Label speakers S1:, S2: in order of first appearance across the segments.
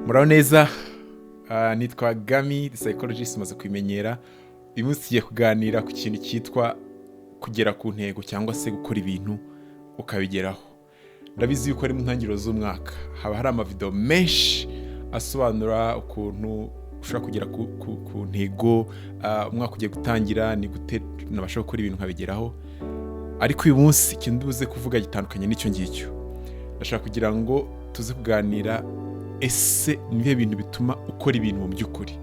S1: Muraho neza, nitwa Gami, the psychologist maze kwimenyera. Uyu munsi tugiye kuganira ku kintu cyitwa kugera ku ntego cyangwa se gukora ibintu ukabigeraho. Ndabizi yuko ari mu ntangiriro z'umwaka. Haba hari amavideo menshi asobanura ukuntu ushobora kugera ku ntego, umwaka ugiye gutangira, ni gute nabasha gukora ibintu nkabigeraho. Ariko uyu munsi ikintu duze kuvuga gitandukanye n'icyo ngicyo. Ndashaka kugira ngo tuze kuganira ese nibihe bintu bituma ukora ibintu mu by'ukuri.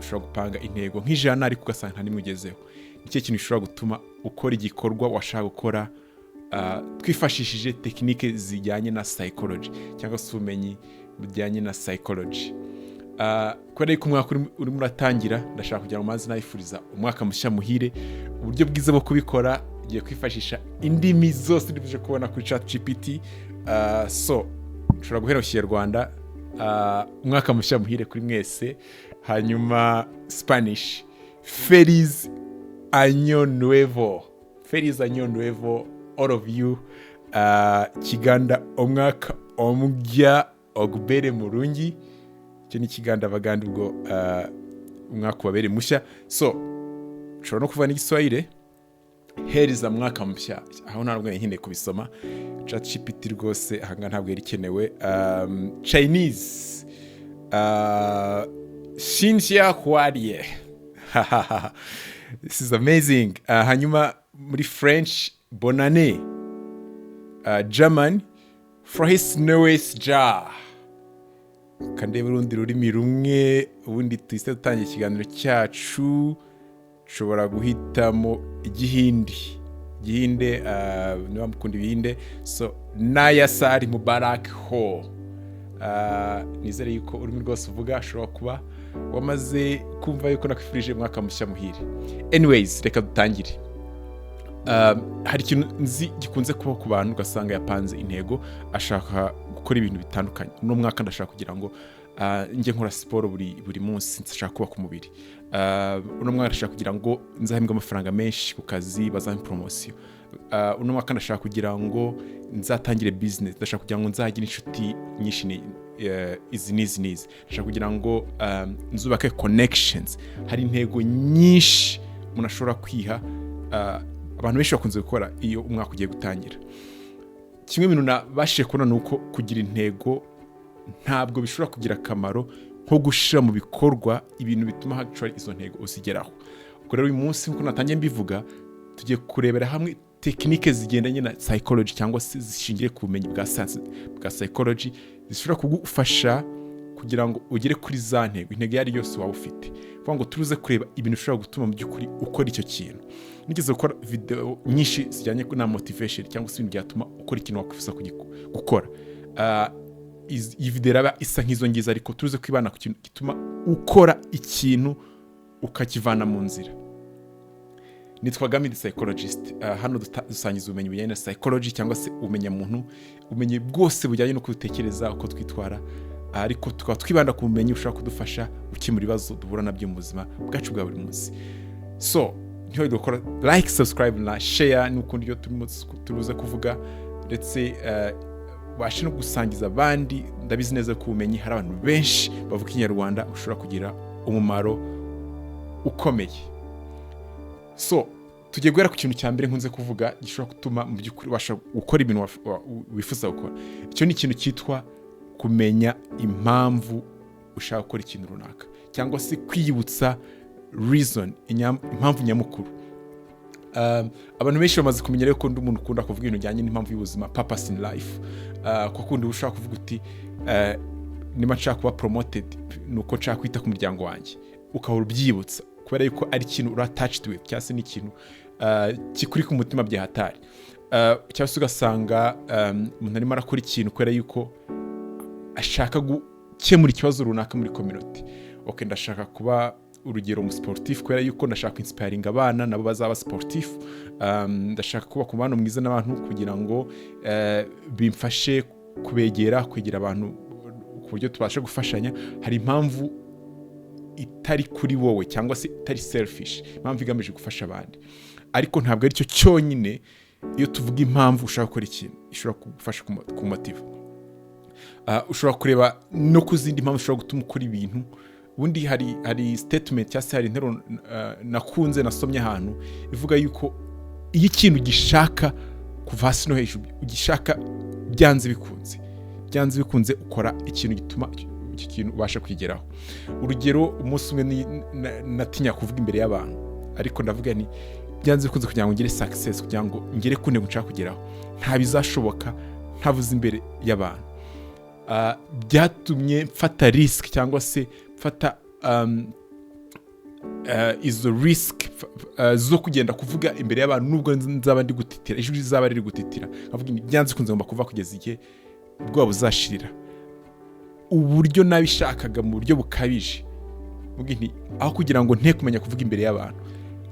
S1: Ushobora gupanga intego nk'ijana ariko ugasanga nta nimwe ugezeho. Nicyo kintu gishobora gutuma ukora igikorwa washaka gukora twifashishije tekinike zijyanye na psychology cyangwa se ubumenyi bujyanye na psychology. Kubera yuko umwaka urimo uratangira, ndashaka kugira ngo maze nayifuriza umwaka mushya muhire. Uburyo bwiza bwo kubikora ugiye kwifashisha indimi zose ndibuje kubona kuri ChatGPT. Ushobora guhera mu Kinyarwanda, umwaka mushya muhire kuri mwese. Hanyuma Spanish, Feliz Año Nuevo. Feliz Año Nuevo, all of you. Kiganda, umwaka omugya ogubere murungi. Icyo ni Kiganda baganda ubwo umwaka ubabere mushya. Ushobora no kuva n'igiswahili, heri za mwaka mpya. Aho ntabwo nkeneye kubisoma. ChatGPT rwose ahanga ntabwo yari kenewe. Chinese, Xinjia Huarie. This is amazing. Hanyuma muri French, bonne année. German, frohes neues Jahr. Kandebe urundi rurimi rumwe, ubundi tuhise dutangiye ikiganiro cyacu. Ushobora guhitamo igihindi. Gihinde, niba mukunda ibihinde. Nayasari Mubarak ho. Nizere yuko ururimi rwose uvuga ashobora kuba wamaze kumva yuko nakwifurije umwaka mushya muhire. Anyways, reka dutangire. Hari ikintu nzi gikunze kuba ku bantu ugasanga yapanze intego, ashaka gukora ibintu bitandukanye. Uno mwaka ndashaka kugira ngo njye nkora siporo buri munsi, ndashaka kuba ku mubiri. Uno mwaka ndashaka kugira ngo nzahembwe amafaranga menshi ku kazi, bazampa promotion. Uno mwaka ndashaka kugira ngo nzatangire business, ndashaka kugira ngo nzagire inshuti nyinshi izi n'izi. Ndashaka kugira ngo nzubake connections. Hari intego nyinshi umuntu ashobora kwiha. Abantu benshi bakunze gukora iyo umwaka ugiye gutangira. Kimwe mu bintu nabashije kubona ni uko kugira intego ntabwo bishobora kugira akamaro nko gushira mu bikorwa ibintu bituma actually izo ntego uzigeraho. Ubwo rero uyu munsi nkuko natangiye mbivuga, tugiye kurebera hamwe tekinike zigendanye na psychology cyangwa se zishingiye ku bumenyi bwa science bwa psychology, zishobora kugufasha kugira ngo ugere kuri za ntego. Intego yari yose waba ufite, kuvuga ngo turuze kureba ibintu bishobora gutuma mu by'ukuri ukora icyo kintu. Nigeze gukora video nyinshi zijyanye na motivation cyangwa se ibintu byatuma ukora ikintu wakwifuza gukora. Iyi video raba isa nk'izo ngiza, ariko turuze kwibana ku kintu gituma ukora ikintu ukakivana mu nzira. Nitwa Gami, the psychologist. Hano dusangiza ubumenyi bujyanye na psychology cyangwa se umenya muntu, ubumenyi bwose bujyanye no kudutekereza, uko twitwara, ariko tukaba twibanda ku bumenyi ushaka kudufasha gukemura ibibazo duhura nabyo mu buzima bwacu bwa buri munsi. Ntiho dukora like, subscribe na share n'ukundi iyo turuze kuvuga, ndetse bashe no gusangiza abandi. Ndabizi neza ko ubumenyi hari abantu benshi bavuga Ikinyarwanda ushobora kugira umumaro ukomeye. Tugiye guhera ku kintu cya mbere nkunze kuvuga gishobora gutuma mu by'ukuri ubasha gukora ibintu wifuza gukora. Icyo ni ikintu cyitwa kumenya impamvu ushaka gukora ikintu runaka, cyangwa se kwiyibutsa reason, impamvu nyamukuru. Abantu benshi bamaze kumenya rero ko ndi umuntu ukunda kuvuga ibintu bijyanye n'impamvu y'ubuzima, purpose in life. Kuko ndi ushaka kuvuga uti niba nshaka kuba promoted, nuko nshaka kwita ku muryango wanjye, ukahora ubyibutsa kubera yuko ari ikintu uri attached with, cyangwa se n'ikintu kikuri ku mutima byahatari. Cyangwa se ugasanga umuntu arimo arakora ikintu kubera yuko ashaka gukemura ikibazo runaka muri community. Ndashaka kuba urugero mu sportif kubera yuko ndashaka inspiring abana nabo bazaba sportif. Ndashaka kuba ku bantu mwiza n'abantu kugira ngo bimfashe kwegera abantu ku buryo tubasha gufashanya. Hari impamvu itari kuri wowe cyangwa se itari selfish, impamvu igamije gufasha abandi. Ariko ntabwo ari cyo cyonyine. Iyo tuvuga impamvu ushaka gukora ikintu, ishobora kugufasha ku motive. ushobora kureba no ku zindi mpamvu ushobora gutuma ukora ibintu. Ubundi hari statement cyangwa se hari interuro nakunze nasomye ahantu ivuga yuko iyo ikintu gishaka kuva hasi no hejuru ugishaka byanze bikunze ukora ikintu gituma iki kintu ubasha kwigeraho. Urugero, umunsi umwe natinya kuvuga imbere y'abantu, ariko ndavuga nti byanze bikunze kugira ngo ngire success, kugira ngo ngere ku ntego nshaka kugeraho, nta bizashoboka ntavuze imbere y'abantu. Byatumye mfata risk cyangwa se mfata izo risk zo kugenda kuvuga imbere y'abantu nubwo nzaba ndi gutitira, ijwi rizaba riri gutitira, nkavuga byanze bikunze ngomba kuva kugeza igihe ubwoba buzashirira. Uburyo nabishakaga mu buryo bukabije, mvuga nti aho kugira ngo nte kumenya kuvuga imbere y'abantu,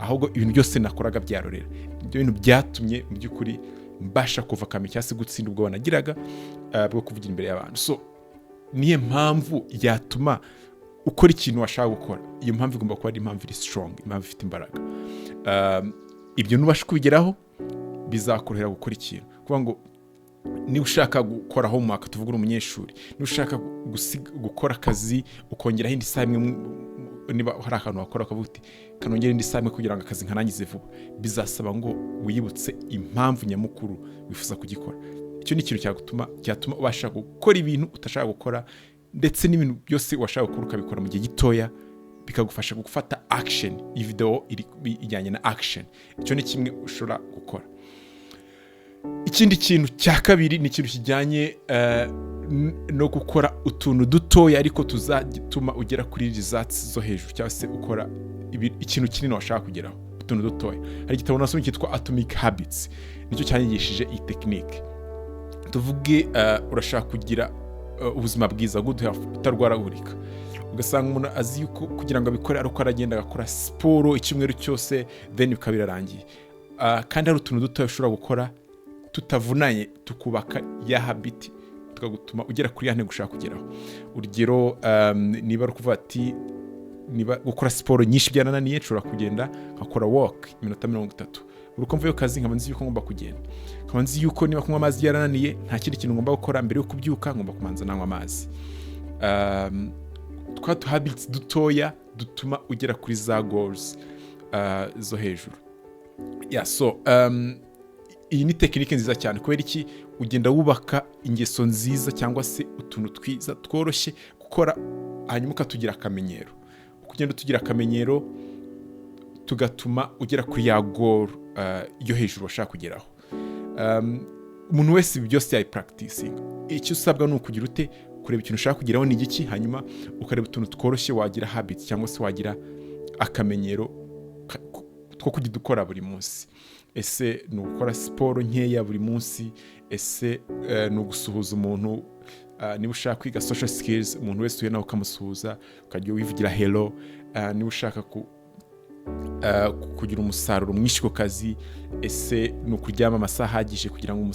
S1: ahubwo ibintu byose nakoraga byarorera. Ibyo bintu byatumye mu by'ukuri mbasha kuva kamwe cyangwa se gutsinda ubwoba nagiraga bwo kuvugira imbere y'abantu. So niyo mpamvu yatuma ukora ikintu washaka gukora. Iyo mpamvu igomba kuba ari impamvu iri strong, impamvu ifite imbaraga. Ibyo nubasha kubigeraho bizakorohera gukora ikintu. Kuvuga ngo niba ushaka gukoraho umwaka, tuvuga umunyeshuri, niba ushaka gukora akazi ukongeraho indi saha imwe, niba hari akantu wakora ukavuga uti kanongera indi saha imwe kugira ngo akazi nkarangize vuba, bizasaba ngo wiyibutse impamvu nyamukuru wifuza kugikora. Icyo ni ikintu cyatuma ubasha gukora ibintu utashaka gukora, ndetse n'ibintu byose washaka gukora ukabikora mu gihe gitoya, bikagufasha gufata action. Iyi video ijyanye na action. Icyo ni kimwe ushobora gukora. Ikindi kintu cya kabiri ni ikintu kijyanye no gukora utuntu dutoya ariko tuzatuma ugera kuri results zo hejuru, cyangwa se ukora ikintu kinini washaka kugeraho, utuntu dutoya. Hari igitabo nasomye cyitwa Atomic Habits, nicyo cyanyigishije iyi technique. Tuvuge urashaka kugira ubuzima bwiza, good health, utarwaragurika. Ugasanga umuntu azi yuko kugira ngo abikore ari uko aragenda agakora siporo icyumweru cyose, then bikabirarangiye. Kandi hari utuntu dutoya ushobora gukora tutavunanye, tukubaka ya habit, tukagutuma ugera kuri ya ntego ushaka kugeraho. Urugero, niba ari kuvuga ati niba gukora siporo nyinshi byanananiye, nshobora kugenda nkakora walk iminota 30. Uruko mvuye kazi nkaba nzi yuko ngomba kugenda, nkaba nzi yuko niba kunywa amazi yarananiye nta kindi kintu ngomba gukora mbere yo kubyuka, ngomba kumanza nanywa amazi. Twatu habits dutoya dutuma ugera kuri za goals zo hejuru. So iyi ni tekinike nziza cyane. Kubera iki? Ugenda wubaka ingeso nziza cyangwa se utuntu twiza tworoshye gukora, hanyuma ukatugira akamenyero. Kugenda tugira akamenyero tugatuma ugera kuri ya goal yo hejuru washaka kugeraho. Umuntu wese ibi byose yayi practicing. Icyo usabwa ni ukugira ute, kureba ikintu ushaka kugeraho ni igiki, hanyuma ukareba utuntu tworoshye wagira habits cyangwa se wagira akamenyero two kujya dukora buri munsi. Ese ni ugukora siporo nkeya buri munsi, ese ni ugusuhuza umuntu, niba ushaka kwiga social skills, umuntu wese uye nawe ukamusuhuza ukajya wivugira hello. Niba ushaka kugira umusaruro mwinshi ku kazi, ese ni ukuryama amasaha ahagije kugira ngo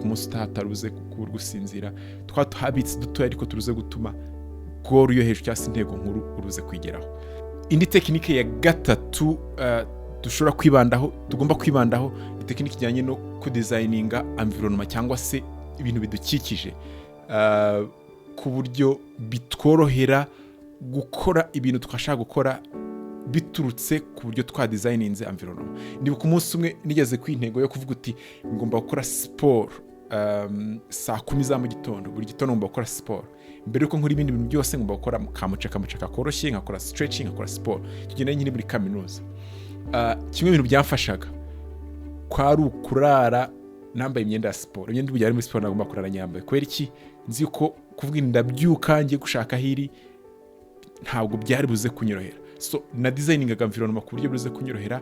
S1: umunsi utataruze kuba gusinzira. Twatu habits dutoya ariko turuze gutuma goal yo hejuru cyangwa se intego nkuru uruze kwigeraho. Indi tekinike ya gatatu tugomba kwibandaho ni tekinike ijyanye no kudesigninga environment cyangwa se ibintu bidukikije, ku buryo bitworohera gukora ibintu twashaka gukora biturutse ku buryo twadesigninze environment. Ndibuka umunsi umwe nigeze kwintego yo kuvuga uti ngomba gukora siporo saa 10 za mu gitondo, buri gitondo ngomba gukora siporo. Mbere yuko nkora ibindi bintu byose ngomba gukora kamuceka koroshye, nkakora stretching, nkakora siporo. Tugenda nyine muri kaminuza. Kimwe ibintu byamfashaga kwari ukurara nambaye imyenda ya siporo. Imyenda bujyanye muri siporo nagomba kurara nyambaye. Kubera iki? Nzi ko kuvuga ndabyuka ngiye gushaka hiri ntabwo byari buze kunyorohera. So na designinga environment ku buryo buze kunyorohera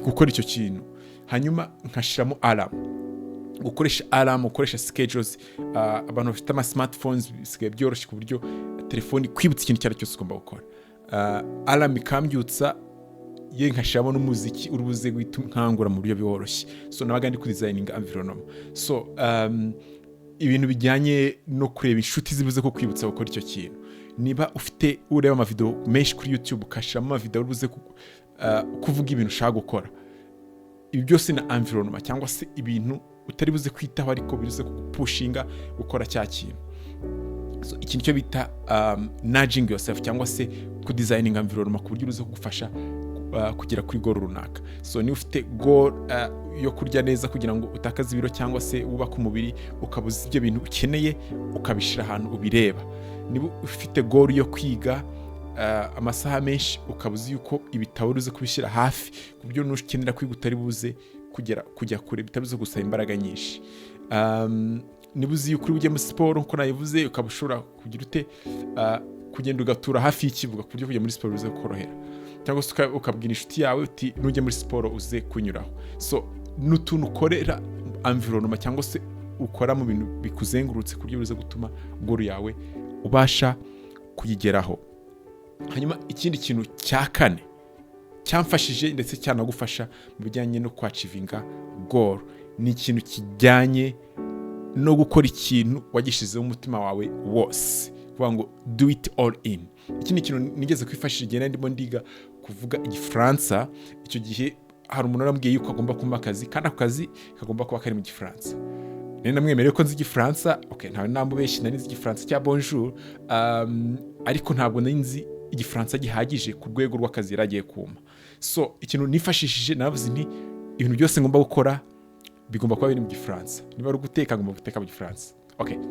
S1: gukora icyo kintu. Hanyuma nkashiramo alarm. Gukoresha schedules. Abantu bafite ama smartphones bisigaye byoroshye ku buryo telefoni kwibutsa ikintu cyari cyose ugomba gukora. Alarm ikambyutsa, ye nkashiramo n'umuziki urubuze guhita nkangura mu buryo bworoshye. So nabaga ndi ku designing environment. So ibintu bijyanye no kureba inshuti zibuze ko kwibutsa gukora icyo kintu. Niba ufite ureba ama video menshi kuri YouTube, ukashiramo ama video urubuze kuvuga ibintu ushaka gukora. Ibi byose na environment cyangwa se ibintu utari buze kwitaho ariko biruze kugupushinga gukora cya kintu. So, iki nicyo bita nudging yourself cyangwa se kudesigning environment ku buryo uruze kugufasha kugera kuri goal runaka. So niba ufite goal yo kurya neza kugira ngo utakaze ibiro cyangwa se wubake umubiri, ukabuza ibyo bintu ukeneye ukabishira ahantu ubireba. Niba ufite goal yo kwiga amasaha menshi, ukabuza yuko ibitabo uruze kubishyira hafi ku buryo nukenera kwiga utari buze kujya kure, bitabuze gusaba imbaraga nyinshi. Niba uzi yuko uri bujye muri siporo nkuko nayivuze, ukaba ushobora kugira ute kugenda ugatura hafi y'ikibuga ku buryo kujya muri siporo bize korohera, cyangwa se ukabwira inshuti yawe uti nujya muri siporo uze kunyuraho. So n'utuntu ukorera environment cyangwa se ukora mu bintu bikuzengurutse ku buryo bize gutuma goal yawe ubasha kuyigeraho. Hanyuma ikindi kintu cya kane cyamfashije ndetse cyanagufasha mu bijyanye no kwachivinga goal ni ikintu kijyanye no gukora ikintu wagishizeho umutima wawe wose, kuvuga ngo do it all in. Iki ni ikintu nigeze kwifashisha igihe ndimo ndiga kuvuga igifaransa. Icyo gihe hari umuntu arambwiye yuko agomba kumpa akazi kandi ako kazi kagomba kuba kari mu gifaransa. Nari namwemereye ko nzi igifaransa, ntawe namubeshye, nari nzi igifaransa cya bonjour, ariko ntabwo nari nzi igifaransa gihagije ku rwego rw'akazi yaragiye kumpa. So ikintu nifashishije, navuze nti ibintu byose ngomba gukora bigomba kuba biri mu gifaransa. Niba ari uguteka ngomba guteka mu gifaransa.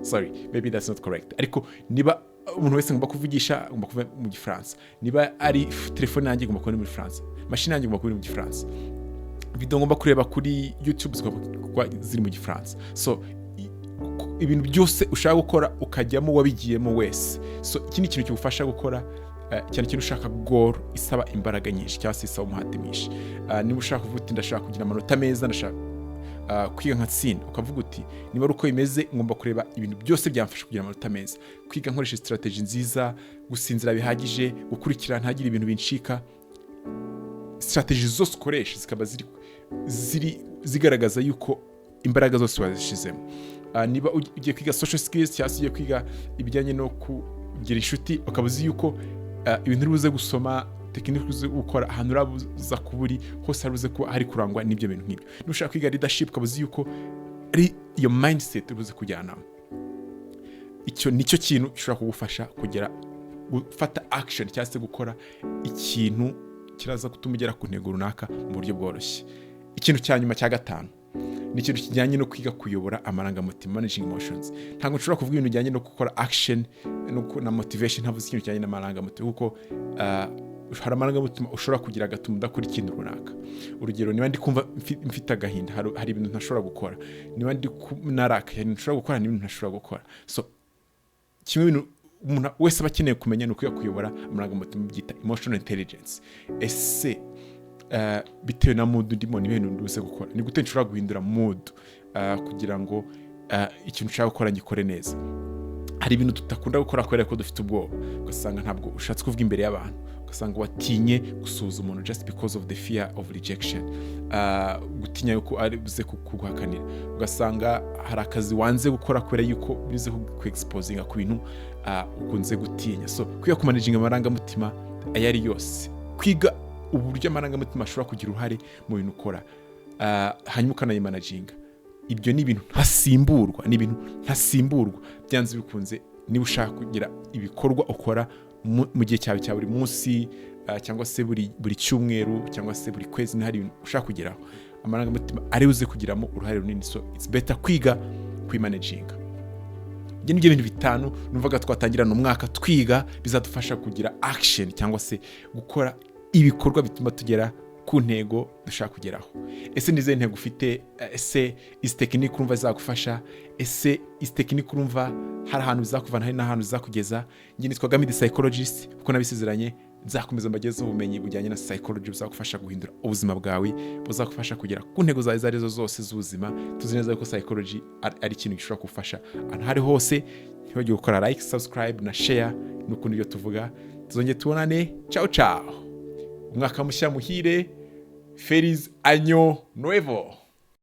S1: Sorry, maybe that's not correct. Ariko niba umuntu wese ngomba kuvugisha ngomba kuva mu gifaransa. Niba ari telefone yanjye ngomba kuba mu gifaransa. Machine yanjye ngomba kuba mu gifaransa. Video ngomba kureba kuri YouTube zigomba ziri mu gifaransa. So ibintu byose ushaka gukora ukajyamo wabigiyemo wese. So iki ni ikintu kigufasha gukora cyane cyane ushaka goal isaba imbaraga nyinshi cyangwa se isaba umuhate mwinshi. Niba ushaka kuvuga uti ndashaka kugira amanota meza, ndashaka kwiga nkatsinda, ukavuga uti niba ari uko bimeze ngomba kureba ibintu byose byamfasha kugira amanota meza, kwiga nkoresha strategy nziza, gusinzira bihagije, gukurikira ntagire ibintu bincika. Strategy zose ukoresha zikaba zigaragaza yuko imbaraga zose wazishizemo. Niba ugiye kwiga social skills cyangwa ugiye kwiga ibijyanye no kugira inshuti, ukaba uzi yuko ibintu uri buze gusoma, tekinike uzi gukora, ahantu urabuza kuburi hose haruze kuba hari kurangwa n'ibyo bintu nk'ibyo. Nushaka kwiga leadership, ukaba uzi yuko ari iyo mindset uruze kujyanamo. Icyo nicyo kintu gishobora kugufasha gufata action cyangwa se gukora ikintu kiraza gutuma ugera ku ntego runaka mu buryo bworoshye. Ikintu cya nyuma cya gatanu ni ikintu kijyanye no kwiga kuyobora amarangamutima, managing emotions. Ntabwo nshobora kuvuga ibintu bijyanye no gukora action na motivation ntavuze ikintu kijyanye n'amarangamutima, kuko hari amarangamutima ushobora kugira agatuma udakora ikintu runaka. Urugero, niba ndi kumva mfite agahinda, hari ibintu ntashobora gukora. Niba ndi narakaye, ntashobora gukora n'ibintu ntashobora gukora. So kimwe bintu umuntu wese aba akeneye kumenya ni ukwiga kuyobora amarangamutima, byita emotional intelligence. Ese bitewe na mood ndimo ni ibintu nduze gukora, ni gute nshobora guhindura mood kugira ngo ikintu ushaka gukora ngikore neza. Hari ibintu tutakunda gukora kubera ko dufite ubwoba, ugasanga ntabwo ushatse kuvuga imbere y'abantu, ugasanga watinye gusuhuza umuntu just because of the fear of rejection, gutinya yuko ari buze kuguhakanira. Ugasanga hari akazi wanze gukora kubera yuko bize ku-exposinga ku bintu ukunze gutinya. So kwiga kumanaging amarangamutima ayari yose, kwiga uburyo amarangamutima ashobora kugira uruhare mu bintu ukora, hanyuma ukanayimanaginga. Ibyo ni ibintu ntasimburwa, byanze bikunze. Niba ushaka kugira ibikorwa ukora mu gihe cyawe cya buri munsi, cyangwa se buri cyumweru, cyangwa se buri kwezi, hari ibintu ushaka kugeraho, amarangamutima ari buze kugiramo uruhare runini. So it's better kwiga kwimanaginga. Ibyo nibyo bintu bitanu numvaga twatangirana umwaka twiga, bizadufasha kugira action cyangwa se gukora ibikorwa bituma tugera ku ntego dushaka kugeraho. Ese nize ntego ufite? Ese izi tekinike urumva zagufasha? Ese izi tekinike urumva hari ahantu bizakuvana, hari n'ahantu bizakugeza? Njye nitwa Gamidi psychologist, kuko nabisezeranye nzakomeza mbagezeho ubumenyi bujyanye na psychology buzagufasha guhindura ubuzima bwawe, buzagufasha kugera ku ntego zawe zarizo zose z'ubuzima. Tuzi neza ko psychology ari ikintu gishobora kugufasha ahantu hari hose. Ntibagire gukora like, subscribe na share, n'ukundi ibyo tuvuga. Tuzongeye tubonane. Ciao. Umwaka mushya muhire. Feliz año nuevo.